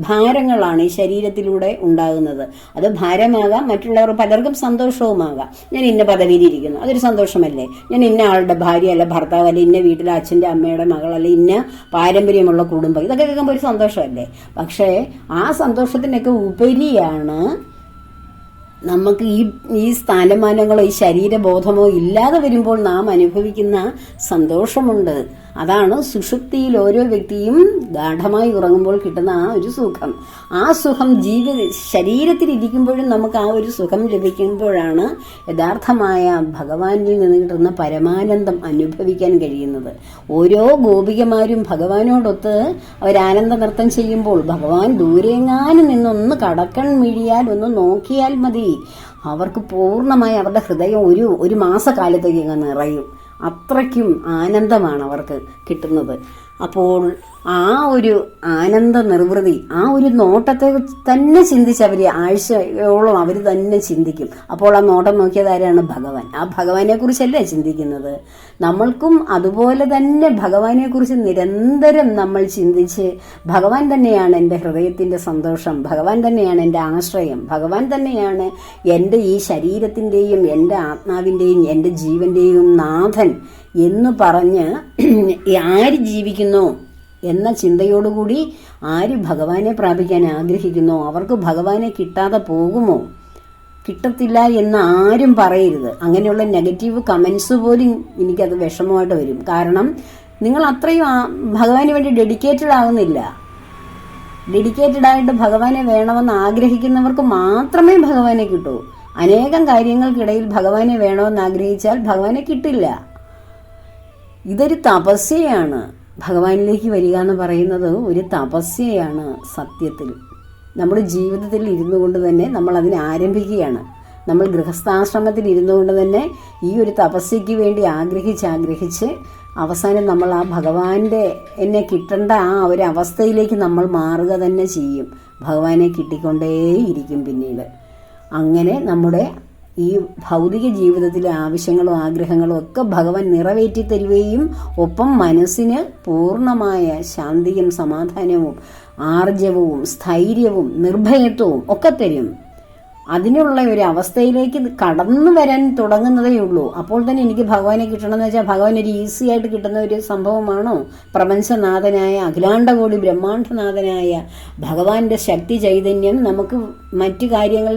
ഭാരങ്ങളാണ് ഈ ശരീരത്തിലൂടെ ഉണ്ടാകുന്നത്. അത് ഭാരമാകാം, മറ്റുള്ളവർ പലർക്കും സന്തോഷവുമാകാം. ഞാൻ ഇന്ന പദവിയിലിരിക്കുന്നു, അതൊരു സന്തോഷമല്ലേ? ഞാൻ ഇന്ന ആളുടെ ഭാര്യ അല്ല ഭർത്താവ് അല്ല ഇന്ന വീട്ടിലെ അച്ഛൻ്റെ അമ്മയുടെ മകളല്ല ഇന്ന പാരമ്പര്യമുള്ള കുടുംബം, ഇതൊക്കെ കേൾക്കുമ്പോൾ ഒരു സന്തോഷമല്ലേ? പക്ഷേ ആ സന്തോഷത്തിനൊക്കെ ഉപരിയാണ് നമുക്ക് ഈ സ്ഥാനമാനങ്ങളോ ഈ ശരീരബോധമോ ഇല്ലാതെ വരുമ്പോൾ നാം അനുഭവിക്കുന്ന സന്തോഷമുണ്ട്. അതാണ് സുഷുപ്തിയിൽ ഓരോ വ്യക്തിയും ഗാഠമായി ഉറങ്ങുമ്പോൾ കിട്ടുന്ന ആ ഒരു സുഖം. ആ സുഖം ശരീരത്തിലിരിക്കുമ്പോഴും നമുക്ക് ആ ഒരു സുഖം ലഭിക്കുമ്പോഴാണ് യഥാർത്ഥമായ ഭഗവാനിൽ നിന്ന് കിട്ടുന്ന പരമാനന്ദം അനുഭവിക്കാൻ കഴിയുന്നത്. ഓരോ ഗോപികമാരും ഭഗവാനോടൊത്ത് അവരാനന്ദ നൃത്തം ചെയ്യുമ്പോൾ ഭഗവാൻ ദൂരെങ്ങാനും നിന്നൊന്ന് കടക്കൺ മിഴിയാൽ ഒന്ന് നോക്കിയാൽ മതി, അവർക്ക് പൂർണ്ണമായി അവരുടെ ഹൃദയം ഒരു മാസക്കാലത്തേക്ക് അങ്ങ് നിറയും. അത്രയ്ക്കും ആനന്ദമാണ് അവർക്ക് കിട്ടുന്നത്. അപ്പോൾ ആ ഒരു ആനന്ദ നിർവൃതി, ആ ഒരു നോട്ടത്തെ തന്നെ ചിന്തിച്ച് ആഴ്ചയോളം അവർ തന്നെ ചിന്തിക്കും. അപ്പോൾ ആ നോട്ടം നോക്കിയത് ആരാണ്? ഭഗവാൻ. ആ ഭഗവാനെ കുറിച്ചല്ലേ ചിന്തിക്കുന്നത്. നമ്മൾക്കും അതുപോലെ തന്നെ ഭഗവാനെ കുറിച്ച് നിരന്തരം നമ്മൾ ചിന്തിച്ച് ഭഗവാൻ തന്നെയാണ് എൻ്റെ ഹൃദയത്തിൻ്റെ സന്തോഷം, ഭഗവാൻ തന്നെയാണ് എൻ്റെ ആശ്രയം, ഭഗവാൻ തന്നെയാണ് എൻ്റെ ഈ ശരീരത്തിൻ്റെയും എൻ്റെ ആത്മാവിൻ്റെയും എൻ്റെ ജീവൻ്റെയും നാഥൻ എന്ന് പറഞ്ഞ് ആര് ജീവിക്കുന്നോ എന്ന ചിന്തയോടുകൂടി ആര് ഭഗവാനെ പ്രാപിക്കാൻ ആഗ്രഹിക്കുന്നോ അവർക്ക് ഭഗവാനെ കിട്ടാതെ പോകുമോ? കിട്ടത്തില്ല എന്ന് ആരും പറയരുത്. അങ്ങനെയുള്ള നെഗറ്റീവ് കമൻസ് പോലും എനിക്കത് വിഷമമായിട്ട് വരും. കാരണം നിങ്ങൾ അത്രയും ഭഗവാന് വേണ്ടി ഡെഡിക്കേറ്റഡ് ആകുന്നില്ല. ഡെഡിക്കേറ്റഡായിട്ട് ഭഗവാനെ വേണമെന്ന് ആഗ്രഹിക്കുന്നവർക്ക് മാത്രമേ ഭഗവാനെ കിട്ടൂ. അനേകം കാര്യങ്ങൾക്കിടയിൽ ഭഗവാനെ വേണമെന്ന് ആഗ്രഹിച്ചാൽ ഭഗവാനെ കിട്ടില്ല. ഇതൊരു തപസ്യയാണ്. ഭഗവാനിലേക്ക് വരിക എന്ന് പറയുന്നത് ഒരു തപസ്യയാണ്. സത്യത്തിൽ നമ്മുടെ ജീവിതത്തിൽ ഇരുന്നു കൊണ്ട് തന്നെ നമ്മൾ അതിനെ ആരംഭിക്കുകയാണ്. നമ്മൾ ഗൃഹസ്ഥാശ്രമത്തിൽ ഇരുന്നു കൊണ്ട് തന്നെ ഈ ഒരു തപസ്യയ്ക്ക് വേണ്ടി ആഗ്രഹിച്ച് അവസാനം നമ്മൾ ആ ഭഗവാന്റെ എന്നെ കിട്ടേണ്ട ആ ഒരു അവസ്ഥയിലേക്ക് നമ്മൾ മാറുക തന്നെ ചെയ്യും. ഭഗവാനെ കിട്ടിക്കൊണ്ടേയിരിക്കും പിന്നീട്. അങ്ങനെ നമ്മുടെ ഈ ഭൗതിക ജീവിതത്തിലെ ആവശ്യങ്ങളും ആഗ്രഹങ്ങളും ഒക്കെ ഭഗവാൻ നിറവേറ്റി തരുകയും ഒപ്പം മനസ്സിന് പൂർണ്ണമായ ശാന്തിയും സമാധാനവും ആർജവവും സ്ഥൈര്യവും നിർഭയത്വവും ഒക്കെ തരും. അതിനുള്ള ഒരു അവസ്ഥയിലേക്ക് കടന്നു വരാൻ തുടങ്ങുന്നതേ ഉള്ളൂ. അപ്പോൾ തന്നെ എനിക്ക് ഭഗവാനെ കിട്ടണമെന്ന് വെച്ചാൽ ഭഗവാൻ ഒരു ഈസി ആയിട്ട് കിട്ടുന്ന ഒരു സംഭവമാണോ? പ്രപഞ്ചനാഥനായ അഖിലാണ്ടകോടി ബ്രഹ്മാണ്ഡനാഥനായ ഭഗവാന്റെ ശക്തി ചൈതന്യം നമുക്ക് മറ്റു കാര്യങ്ങൾ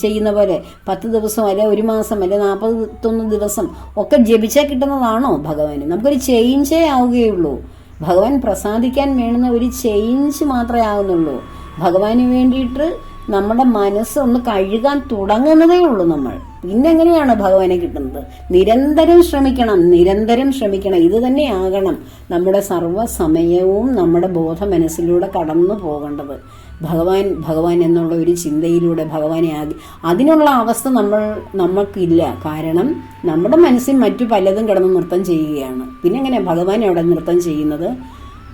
ചെയ്യുന്ന പോലെ 10 ദിവസം അല്ലെ 1 മാസം അല്ലെ 41 ദിവസം ഒക്കെ ജപിച്ചാൽ കിട്ടുന്നതാണോ ഭഗവാന്? നമുക്കൊരു ചേഞ്ചേ ആവുകയുള്ളൂ. ഭഗവാൻ പ്രസാദിക്കാൻ വേണ്ടുന്ന ഒരു ചേഞ്ച് മാത്രമേ ആകുന്നുള്ളൂ. ഭഗവാന് വേണ്ടിയിട്ട് നമ്മുടെ മനസ്സ് ഒന്ന് കഴുകാൻ തുടങ്ങുന്നതേ ഉള്ളൂ നമ്മൾ. പിന്നെ എങ്ങനെയാണ് ഭഗവാനെ കിട്ടുന്നത്? നിരന്തരം ശ്രമിക്കണം, നിരന്തരം ശ്രമിക്കണം. ഇത് തന്നെയാകണം നമ്മുടെ സർവ്വസമയവും നമ്മുടെ ബോധ മനസ്സിലൂടെ കടന്നു പോകേണ്ടത്. ഭഗവാൻ എന്നുള്ള ഒരു ചിന്തയിലൂടെ ഭഗവാനെ അതിനുള്ള അവസ്ഥ നമ്മൾക്കില്ല. കാരണം നമ്മുടെ മനസ്സിൽ മറ്റു പലതും കിടന്ന് നൃത്തം ചെയ്യുകയാണ്. പിന്നെ എങ്ങനെ ഭഗവാനെ അവിടെ നൃത്തം ചെയ്യുന്നത്?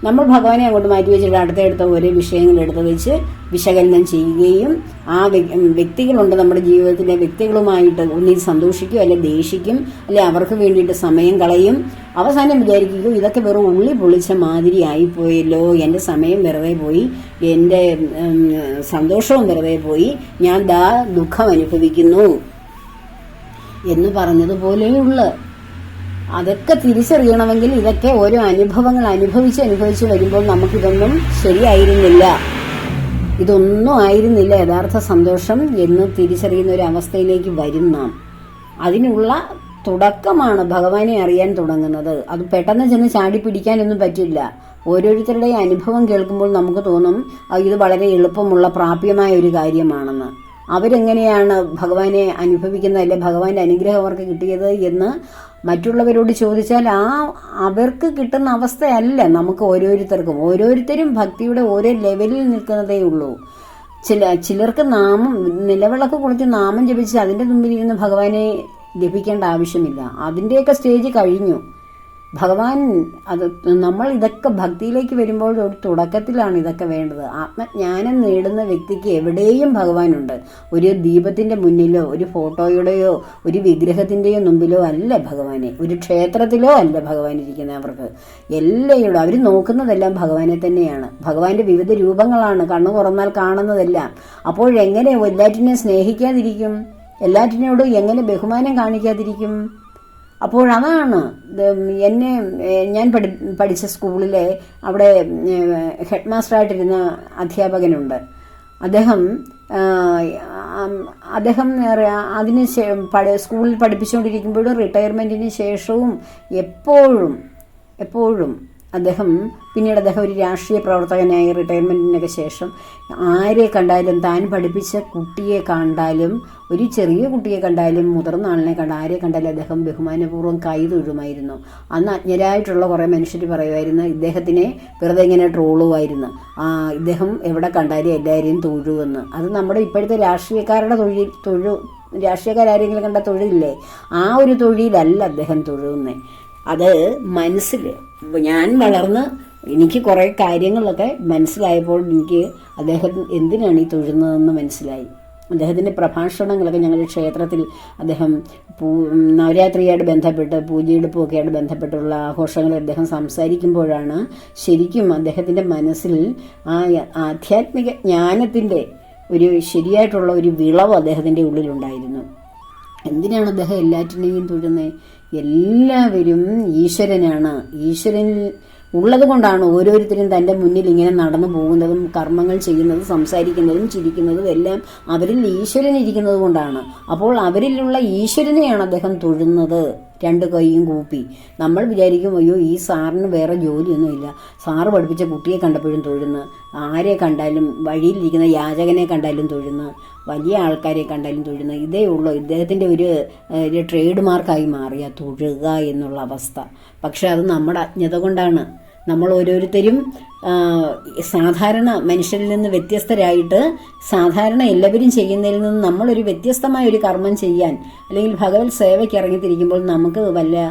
നമ്മൾ ഭഗവാനെ അങ്ങോട്ട് മാറ്റി വെച്ചിട്ട് അടുത്തടുത്ത ഓരോ വിഷയങ്ങൾ എടുത്ത് വെച്ച് വിശകലനം ചെയ്യുകയും ആ വ്യക്തികളുണ്ട് നമ്മുടെ ജീവിതത്തിലെ വ്യക്തികളുമായിട്ട് ഒന്നിൽ സന്തോഷിക്കും, അല്ലെ ദേഷിക്കും, അല്ലെ അവർക്ക് വേണ്ടിയിട്ട് സമയം കളയും. അവസാനം വിചാരിക്കും ഇതൊക്കെ വെറും ഉള്ളി പൊളിച്ച മാതിരി ആയിപ്പോയല്ലോ, എൻ്റെ സമയം വെറുതെ പോയി, എൻ്റെ സന്തോഷവും വെറുതെ പോയി, ഞാൻ ദുഃഖം അനുഭവിക്കുന്നു എന്ന് പറഞ്ഞതുപോലെയുള്ള അതൊക്കെ തിരിച്ചറിയണമെങ്കിൽ ഇതൊക്കെ ഓരോ അനുഭവങ്ങൾ അനുഭവിച്ച് വരുമ്പോൾ നമുക്കിതൊന്നും ശരിയായിരുന്നില്ല, ഇതൊന്നും ആയിരുന്നില്ല യഥാർത്ഥ സന്തോഷം എന്ന് തിരിച്ചറിയുന്ന ഒരു അവസ്ഥയിലേക്ക് വരും നാം. അതിനുള്ള തുടക്കമാണ് ഭഗവാനെ അറിയാൻ തുടങ്ങുന്നത്. അത് പെട്ടെന്ന് ചെന്ന് ചാടി പിടിക്കാനൊന്നും പറ്റില്ല. ഓരോരുത്തരുടെയും അനുഭവം കേൾക്കുമ്പോൾ നമുക്ക് തോന്നും ഇത് വളരെ എളുപ്പമുള്ള പ്രാപ്യമായ ഒരു കാര്യമാണെന്ന്. അവരെങ്ങനെയാണ് ഭഗവാനെ അനുഭവിക്കുന്നത്, അല്ലെ ഭഗവാന്റെ അനുഗ്രഹം അവർക്ക് കിട്ടിയത് എന്ന് മറ്റുള്ളവരോട് ചോദിച്ചാൽ അവർക്ക് കിട്ടുന്ന അവസ്ഥയല്ല നമുക്ക് ഓരോരുത്തർക്കും. ഓരോരുത്തരും ഭക്തിയുടെ ഓരോ ലെവലിൽ നിൽക്കുന്നതേ ഉള്ളൂ. ചിലർക്ക് നിലവിളക്ക് കൊളുത്തി നാമം ജപിച്ച് അതിൻ്റെ മുമ്പിലിരുന്ന് ഭഗവാനെ ലഭിക്കേണ്ട ആവശ്യമില്ല. അതിൻ്റെയൊക്കെ സ്റ്റേജ് കഴിഞ്ഞു. ഭഗവാൻ നമ്മൾ ഇതൊക്കെ ഭക്തിയിലേക്ക് വരുമ്പോൾ ഒരു തുടക്കത്തിലാണ് ഇതൊക്കെ വേണ്ടത്. ആത്മജ്ഞാനം നേടുന്ന വ്യക്തിക്ക് എവിടെയും ഭഗവാനുണ്ട്. ഒരു ദീപത്തിന്റെ മുന്നിലോ ഒരു ഫോട്ടോയുടെയോ ഒരു വിഗ്രഹത്തിന്റെയോ മുമ്പിലോ അല്ല ഭഗവാനെ, ഒരു ക്ഷേത്രത്തിലോ അല്ല ഭഗവാൻ ഇരിക്കുന്നത്. അവർക്ക് എല്ലായിടും അവർ നോക്കുന്നതെല്ലാം ഭഗവാനെ തന്നെയാണ്. ഭഗവാന്റെ വിവിധ രൂപങ്ങളാണ് കണ്ണു തുറന്നാൽ കാണുന്നതെല്ലാം. അപ്പോഴെങ്ങനെ എല്ലാറ്റിനെയും സ്നേഹിക്കാതിരിക്കും? എല്ലാറ്റിനോടും എങ്ങനെ ബഹുമാനം കാണിക്കാതിരിക്കും? അപ്പോഴതാണ് ഞാൻ പഠിച്ച സ്കൂളിലെ അവിടെ ഹെഡ് മാസ്റ്ററായിട്ടിരുന്ന അധ്യാപകനുണ്ട്. അദ്ദേഹം അതിന് സ്കൂളിൽ പഠിപ്പിച്ചുകൊണ്ടിരിക്കുമ്പോഴും റിട്ടയർമെൻറ്റിന് ശേഷവും എപ്പോഴും പിന്നീട് അദ്ദേഹം ഒരു രാഷ്ട്രീയ പ്രവർത്തകനായി റിട്ടയർമെൻറ്റിനൊക്കെ ശേഷം ആരെ കണ്ടാലും, താൻ പഠിപ്പിച്ച കുട്ടിയെ കണ്ടാലും, ഒരു ചെറിയ കുട്ടിയെ കണ്ടാലും, മുതിർന്ന ആളിനെ ആരെ കണ്ടാലും അദ്ദേഹം ബഹുമാനപൂർവ്വം കൈതൊഴുമായിരുന്നു. അന്ന് അജ്ഞരായിട്ടുള്ള കുറേ മനുഷ്യർ പറയുമായിരുന്നു ഇദ്ദേഹത്തിനെ വെറുതെ ഇങ്ങനെ ട്രോളുമായിരുന്നു. ഇദ്ദേഹം എവിടെ കണ്ടാലും എല്ലാവരെയും തൊഴുവെന്ന്. അത് നമ്മുടെ ഇപ്പോഴത്തെ രാഷ്ട്രീയക്കാരുടെ രാഷ്ട്രീയക്കാരെങ്കിലും കണ്ട തൊഴിലില്ലേ, ആ ഒരു തൊഴിലല്ല അദ്ദേഹം തൊഴുന്നേ. അത് ഞാൻ വളർന്ന് എനിക്ക് കുറേ കാര്യങ്ങളൊക്കെ മനസ്സിലായപ്പോൾ എനിക്ക് അദ്ദേഹം എന്തിനാണ് ഈ തൊഴുന്നതെന്ന് മനസ്സിലായി. അദ്ദേഹത്തിൻ്റെ പ്രഭാഷണങ്ങളൊക്കെ ഞങ്ങളുടെ ക്ഷേത്രത്തിൽ അദ്ദേഹം നവരാത്രിയായിട്ട് ബന്ധപ്പെട്ട് പൂജയെടുപ്പുമൊക്കെയായിട്ട് ബന്ധപ്പെട്ടുള്ള ആഘോഷങ്ങൾ അദ്ദേഹം സംസാരിക്കുമ്പോഴാണ് ശരിക്കും അദ്ദേഹത്തിൻ്റെ മനസ്സിൽ ആ ആധ്യാത്മിക ജ്ഞാനത്തിൻ്റെ ഒരു ശരിയായിട്ടുള്ള ഒരു വിളവ് അദ്ദേഹത്തിൻ്റെ ഉള്ളിലുണ്ടായിരുന്നു. എന്തിനാണ് അദ്ദേഹം എല്ലാറ്റിനെയും തൊഴുന്നത്? എല്ലാവരും ഈശ്വരനാണ്. ഈശ്വരനിൽ ഉള്ളത് കൊണ്ടാണ് ഓരോരുത്തരും തൻ്റെ മുന്നിൽ ഇങ്ങനെ നടന്നു പോകുന്നതും കർമ്മങ്ങൾ ചെയ്യുന്നതും സംസാരിക്കുന്നതും ചിരിക്കുന്നതും എല്ലാം അവരിൽ ഈശ്വരൻ ഇരിക്കുന്നത് കൊണ്ടാണ്. അപ്പോൾ അവരിലുള്ള ഈശ്വരനെയാണ് അദ്ദേഹം തൊഴുന്നത്, 2 കൈയും കൂപ്പി. നമ്മൾ വിചാരിക്കും അയ്യോ ഈ സാറിന് വേറെ ജോലിയൊന്നുമില്ല, സാറ് പഠിപ്പിച്ച കുട്ടിയെ കണ്ടപ്പോഴും തൊഴുന്ന്, ആരെ കണ്ടാലും വഴിയിലിരിക്കുന്ന യാചകനെ കണ്ടാലും തൊഴുന്ന്, വലിയ ആൾക്കാരെ കണ്ടാലും തൊഴുന്ന്. ഇതേ ഉള്ളൂ ഇദ്ദേഹത്തിൻ്റെ ഒരു ട്രേഡ് മാർക്കായി മാറിയ തൊഴുക എന്നുള്ള അവസ്ഥ. പക്ഷെ അത് നമ്മുടെ അജ്ഞത കൊണ്ടാണ്. നമ്മൾ ഓരോരുത്തരും സാധാരണ മനുഷ്യരിൽ നിന്ന് വ്യത്യസ്തരായിട്ട് സാധാരണ എല്ലാവരും ചെയ്യുന്നതിൽ നിന്ന് നമ്മളൊരു വ്യത്യസ്തമായ ഒരു കർമ്മം ചെയ്യാൻ അല്ലെങ്കിൽ ഭഗവത് സേവയ്ക്ക് ഇറങ്ങിത്തിരിക്കുമ്പോൾ നമുക്ക് വല്ല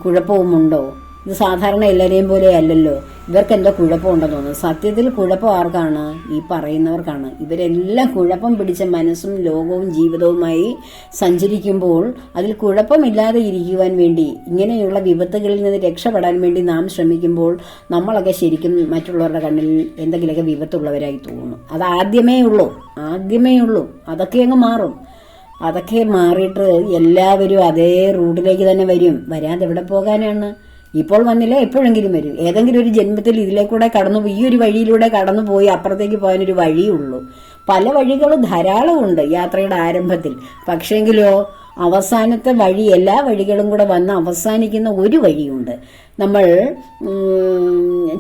കുഴപ്പവുമുണ്ടോ? ഇത് സാധാരണ എല്ലാവരെയും പോലെ അല്ലല്ലോ, ഇവർക്ക് എന്തോ കുഴപ്പമുണ്ടെന്ന് തോന്നുന്നു. സത്യത്തിൽ കുഴപ്പം ആർക്കാണ്? ഈ പറയുന്നവർക്കാണ്. ഇവരെല്ലാം കുഴപ്പം പിടിച്ച മനസ്സും ലോകവും ജീവിതവുമായി സഞ്ചരിക്കുമ്പോൾ അതിൽ കുഴപ്പമില്ലാതെ ഇരിക്കുവാൻ വേണ്ടി, ഇങ്ങനെയുള്ള വിപത്തുകളിൽ നിന്ന് രക്ഷപ്പെടാൻ വേണ്ടി നാം ശ്രമിക്കുമ്പോൾ നമ്മളൊക്കെ ശരിക്കും മറ്റുള്ളവരുടെ കണ്ണിൽ എന്തെങ്കിലുമൊക്കെ വിപത്തുള്ളവരായി തോന്നുന്നു. അത് ആദ്യമേ ഉള്ളൂ. അതൊക്കെ അങ്ങ് മാറും. അതൊക്കെ മാറിയിട്ട് എല്ലാവരും അതേ റൂട്ടിലേക്ക് തന്നെ വരും. വരാതെ എവിടെ പോകാനാണ്? ഇപ്പോൾ വന്നില്ല, എപ്പോഴെങ്കിലും വരും. ഏതെങ്കിലും ഒരു ജന്മത്തിൽ ഇതിലേക്കൂടെ കടന്നുപോയി, ഈ ഒരു വഴിയിലൂടെ കടന്നുപോയി അപ്പുറത്തേക്ക് പോകാനൊരു വഴിയുള്ളൂ. പല വഴികൾ ധാരാളമുണ്ട് യാത്രയുടെ ആരംഭത്തിൽ. പക്ഷേങ്കിലോ അവസാനത്തെ വഴി, എല്ലാ വഴികളും കൂടെ വന്ന് അവസാനിക്കുന്ന ഒരു വഴിയുണ്ട്. നമ്മൾ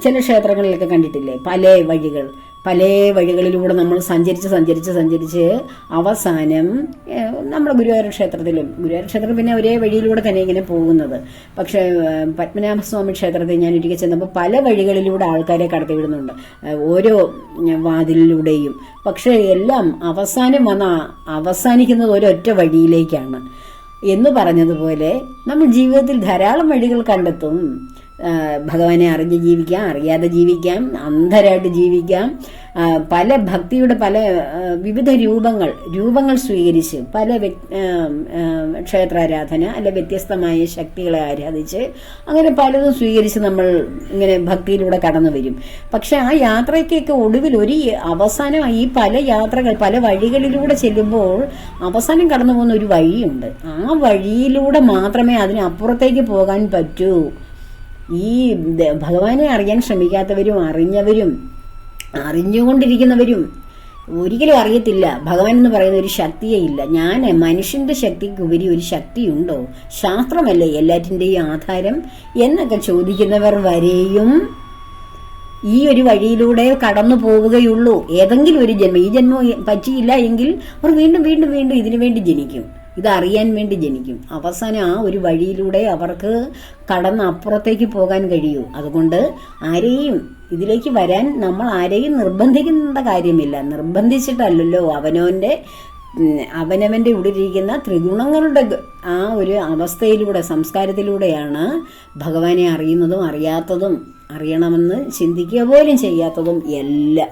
ചില ക്ഷേത്രങ്ങളിലൊക്കെ കണ്ടിട്ടില്ലേ, പല വഴികളിലൂടെ നമ്മൾ സഞ്ചരിച്ച് അവസാനം നമ്മുടെ ഗുരുവായൂർ ക്ഷേത്രത്തിൽ പിന്നെ ഒരേ വഴിയിലൂടെ തന്നെ ഇങ്ങനെ പോകുന്നത്. പക്ഷേ പത്മനാഭസ്വാമി ക്ഷേത്രത്തിൽ ഞാൻ ഒരിക്കൽ ചെന്നപ്പോൾ പല വഴികളിലൂടെ ആൾക്കാരെ കടത്തിവിടുന്നുണ്ട്, ഓരോ വാതിലിലൂടെയും. പക്ഷേ എല്ലാം അവസാനിക്കുന്നത് ഒരൊറ്റ വഴിയിലേക്കാണ് എന്ന് പറഞ്ഞതുപോലെ നമ്മൾ ജീവിതത്തിൽ ധാരാളം വഴികൾ കണ്ടെത്തും. ഭഗവാനെ അറിഞ്ഞ് ജീവിക്കാം, അറിയാതെ ജീവിക്കാം, അന്ധരായിട്ട് ജീവിക്കാം. പല ഭക്തിയുടെ പല വിവിധ രൂപങ്ങൾ സ്വീകരിച്ച് പല ക്ഷേത്രാരാധന അല്ലെ വ്യത്യസ്തമായ ശക്തികളെ ആരാധിച്ച് അങ്ങനെ പലതും സ്വീകരിച്ച് നമ്മൾ ഇങ്ങനെ ഭക്തിയിലൂടെ കടന്നു വരും. പക്ഷെ ആ യാത്രയ്ക്കൊക്കെ ഒടുവിൽ ഒരു അവസാനം ഈ പല വഴികളിലൂടെ ചെല്ലുമ്പോൾ അവസാനം കടന്നു പോകുന്ന ഒരു വഴിയുണ്ട്. ആ വഴിയിലൂടെ മാത്രമേ അതിനപ്പുറത്തേക്ക് പോകാൻ പറ്റൂ. ഈ ഭഗവാനെ അറിയാൻ ശ്രമിക്കാത്തവരും അറിഞ്ഞുകൊണ്ടിരിക്കുന്നവരും ഒരിക്കലും അറിയത്തില്ല ഭഗവാൻ എന്ന് പറയുന്ന ഒരു ശക്തിയേ ഇല്ല. മനുഷ്യന്റെ ശക്തിക്കുപരി ഒരു ശക്തിയുണ്ടോ? ശാസ്ത്രമല്ലേ എല്ലാറ്റിൻ്റെയും ആധാരം എന്നൊക്കെ ചോദിക്കുന്നവർ വരെയും ഈ ഒരു വഴിയിലൂടെ കടന്നു പോവുകയുള്ളൂ. ഏതെങ്കിലും ഒരു ജന്മം, ഈ ജന്മം പറ്റിയില്ല എങ്കിൽ അവർ വീണ്ടും ഇതിനു വേണ്ടി ജനിക്കും, ഇതറിയാൻ വേണ്ടി ജനിക്കും. അവസാനം ആ ഒരു വഴിയിലൂടെ അവർക്ക് കടന്ന് അപ്പുറത്തേക്ക് പോകാൻ കഴിയൂ. അതുകൊണ്ട് ആരെയും ഇതിലേക്ക് വരാൻ നമ്മൾ ആരെയും നിർബന്ധിക്കേണ്ട കാര്യമില്ല. നിർബന്ധിച്ചിട്ടല്ലല്ലോ, അവനവന്റെ ഉള്ളിലിരിക്കുന്ന ത്രിഗുണങ്ങളുടെ ആ ഒരു അവസ്ഥയിലൂടെ, സംസ്കാരത്തിലൂടെയാണ് ഭഗവാനെ അറിയുന്നതും അറിയാത്തതും, അറിയണമെന്ന് ചിന്തിക്കുക പോലും ചെയ്യാത്തതും എല്ലാം.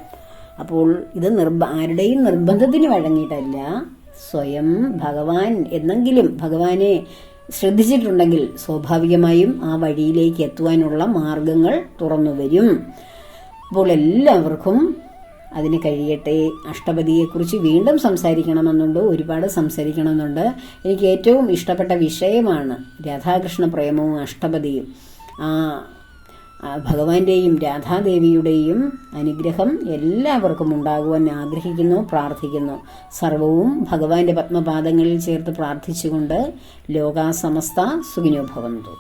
അപ്പോൾ ഇത് ആരുടെയും നിർബന്ധത്തിന് വഴങ്ങിയിട്ടല്ല, സ്വയം ഭഗവാൻ എന്നെങ്കിലും ഭഗവാനെ ശ്രദ്ധിച്ചിട്ടുണ്ടെങ്കിൽ സ്വാഭാവികമായും ആ വഴിയിലേക്ക് എത്തുവാനുള്ള മാർഗങ്ങൾ തുറന്നു വരും. അപ്പോൾ എല്ലാവർക്കും അതിന് കഴിയട്ടെ. അഷ്ടപതിയെക്കുറിച്ച് വീണ്ടും സംസാരിക്കണമെന്നുണ്ട്, ഒരുപാട് സംസാരിക്കണമെന്നുണ്ട്. എനിക്ക് ഏറ്റവും ഇഷ്ടപ്പെട്ട വിഷയമാണ് രാധാകൃഷ്ണ പ്രേമവും അഷ്ടപതിയും. ഭഗവാന്റെയും രാധാദേവിയുടെയും അനുഗ്രഹം എല്ലാവർക്കും ഉണ്ടാകുവാൻ ആഗ്രഹിക്കുന്നു, പ്രാർത്ഥിക്കുന്നു. സർവവും ഭഗവാന്റെ പത്മപാദങ്ങളിൽ ചേർത്ത് പ്രാർത്ഥിച്ചുകൊണ്ട് ലോകാ സമസ്ത സുഖിനോ ഭവന്തു.